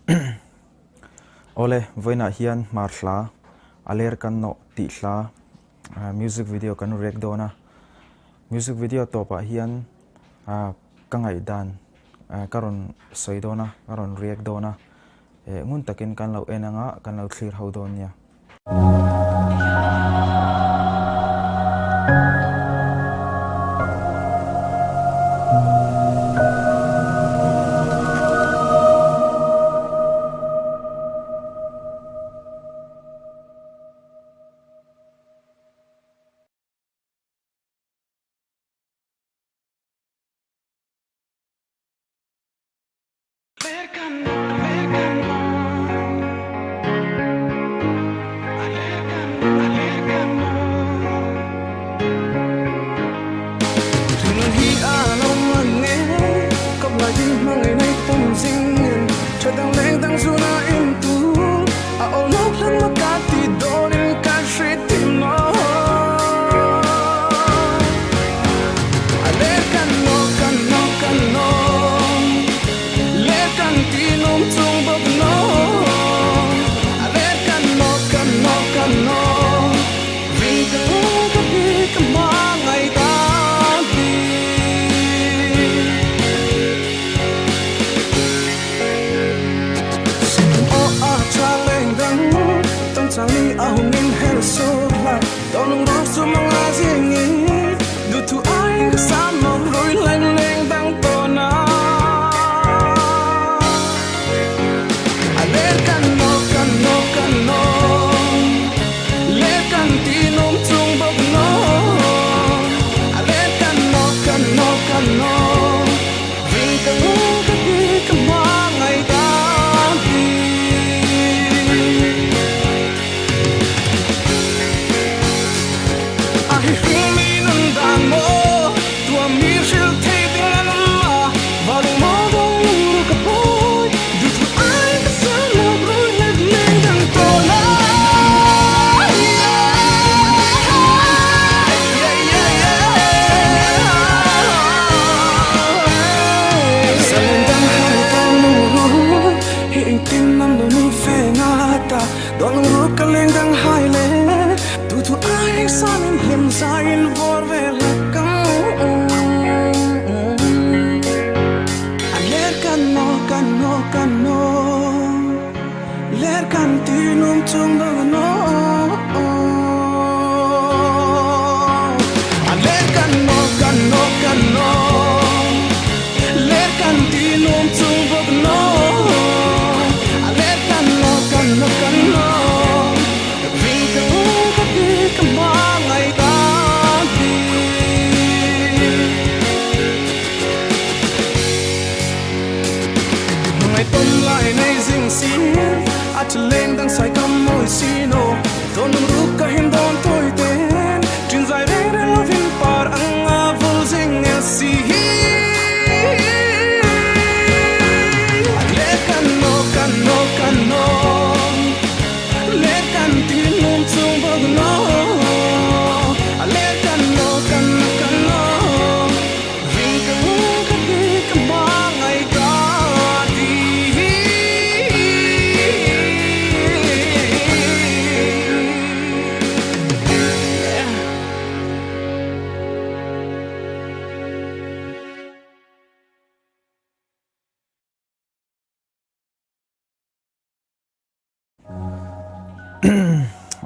Ole voina hian marhla aler kan no ti hla music video kan rek dona music video topa hian kangai dan karon soidona karon react dona ngun takin kan lo enanga kan lo clear ho don nia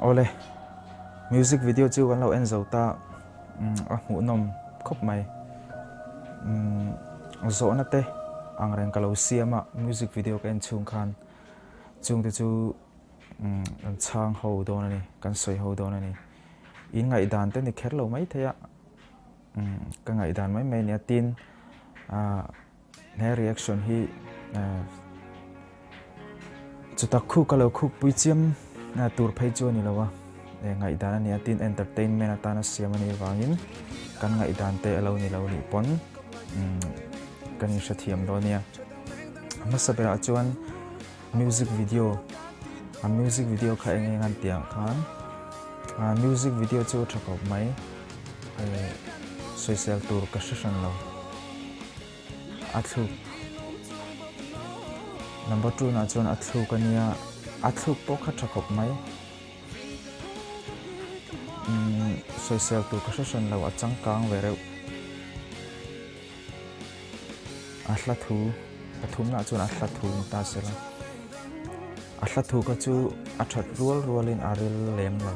Ole music video chu kan lo en zo ta mu nom khop mai zo na te ang reng kalo siama music video kan chung khan chung te chu an chang ho don ani kan soi ho don ani in ngai dan te ni kher lo mai thaya ka ngai dan mai mai ne tin ne reaction hi chu ta khu kalo khu pui chiam na tur phai chu ni lawa ngai dan ani tin entertainment atana siam ani wangin kan ngai dan te alo ni pon kan sathiam do nia masabera chuan music video kha eng ngan tiang khan music video chu thakop mai social tour ka session lo athu number 2 na chuan athluk ania athluk po kha thakop mai social tu ka session lo achang kang vereu ahla thu pathum na chuan ahla thu ta sela ahla thu ka chu athat rual in aril lem lo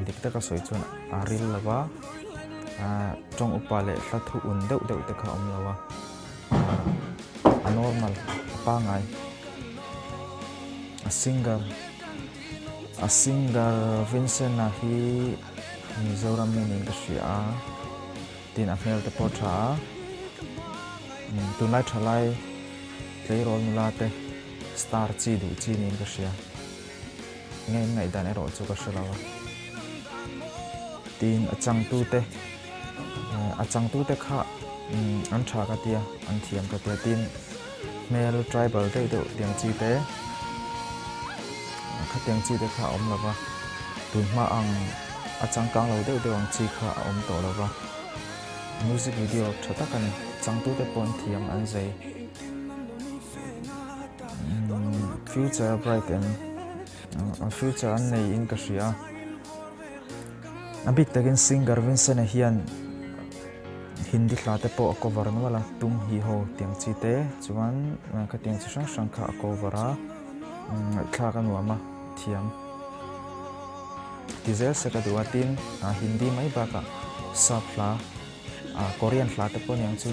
dikta ka soi chuan aril lawa trong upale ahla thu un deuh te kha om lawa a normal pa ngai a singer Vincent na hi Mizoram meaning ka sia tin a hmel te portra tunai thalai leirol mulate star chi du chi nin ka sia ngai dan ero chu ka shalawa tin achang tu te kha an tha ka tia an thiam ka tia tin male tribal te do tiang chi te kha tiang chi te kha om lawa tun ma ang achang kang lo de ang chi kha om to lawa music video thata kan chang tu te pon thiam an zai future bright and future an nei in ka sia a big takin singer Vincent hian hindi hlate po cover no wala tum hi ho tiang chi te chuan ka tiang chi sang kha cover a thla ka nuama thiam tizel se ka duatin hindi mai ba ka sapla Korean hla te po niang chu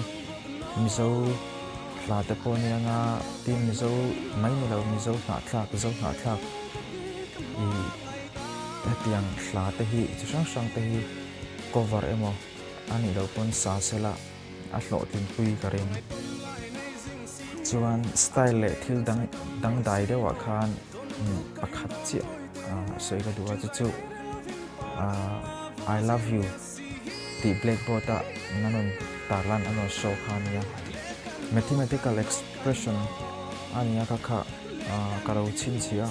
mizo hla te po nianga tin mizo mai ni lo mizo hna thlak i tiang hla te hi chi sang te hi cover emo ani lo pon sa sela a hlo tin pui ka rem chuan style le thil dang dai dewa khan pakhat chi soi ka duwa chu I love you ti blackboard a nanon tarlan anon show khania mathematical expression ania ka kha karo chin chia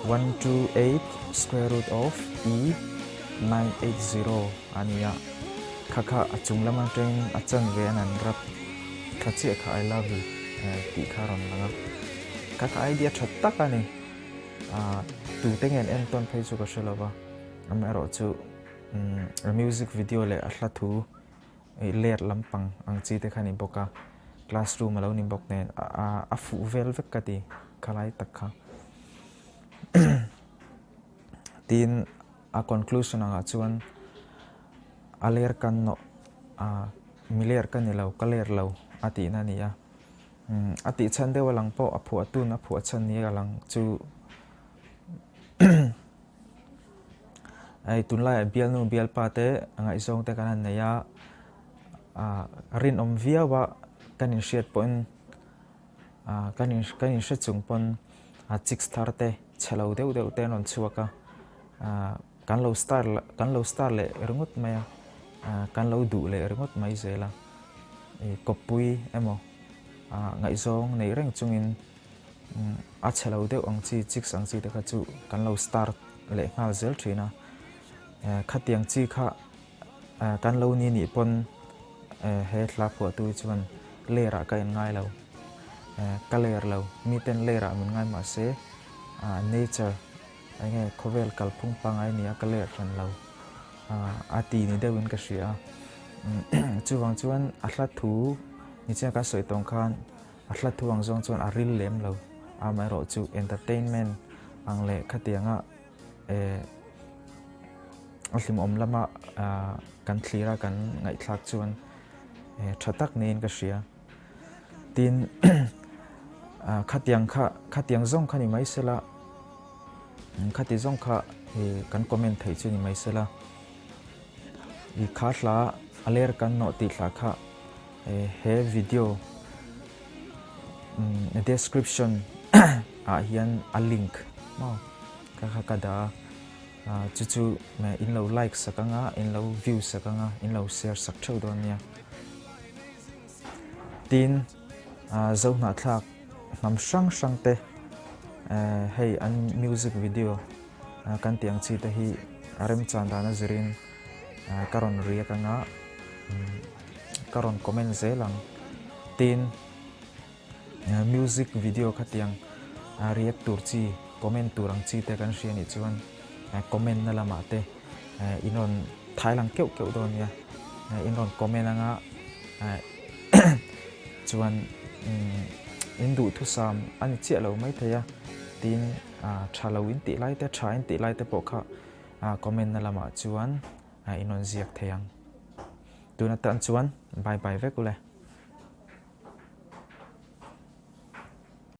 128 square root of e 980 ania kha achung lama train achan ve anan rap khachi kha I love you ti kharon langa kha idea thatta ka ni tu tengen en ton phei chu ka shelawa amero chu music video le ahla thu ler lampang ang chi te khani boka classroom alo ni bok nen a fu vel vek ka ti khalai takha tin a conclusion anga chuan aler kan no miler kan ni lo kaler lo ati na nia ati chan de walang po aphu atun aphu achan ni alang chu ai tunlai bial nu bial pa te anga isong te kanan neya rin om via wa kanin shet pon kanin shet chung pon chik star te chalo deu te non chuaka kan lo star le rungut maya kan lo du le rungut mai zela kopui emo ngai zong nei reng chungin a chalo deu ang chi chik sang chi te kha chu kan lo star le ngal zel thina khatiang chi kha kan lo ni pon he thla phu tu chuan lera ka en ngai lo kaler lo mi ten lera min ngai ma se nature ai nge khovel kalphung pangai nia kaler ran lo ati ni dewin ka sia chuwang chuan ahla thu ni cha ka soi tong khan ahla thu wang zong chuan aril lem lo amai ro chu entertainment ang le khatianga ahlim om lama kan thlira kan ngai thlak chuan thatak nen ka sia tin khatiang zong khani mai sela khati zong kha kan comment thei chu ni mai sela i khatla aler kan no ti thla kha he video description hian a link no ka kada chu me in lo like sakanga in lo view sakanga in lo share sak thau don nia tin zo na thak nam sang te hey an music video kan tiang chi te hi arem chanda na zirin karon ria kanga karon comment zelang tin music video khát tiếng react tour chi comment turang chi te kan rian ni chuan comment na lama te inon thailang keu keu don ya inon comment anga chuan in du thu sam ani che lo mai thaya tin thalawin ti lai te thain ti lai te pokha comment na lama chuan inon ziak theyang tuna tan chuan bye bye ve kule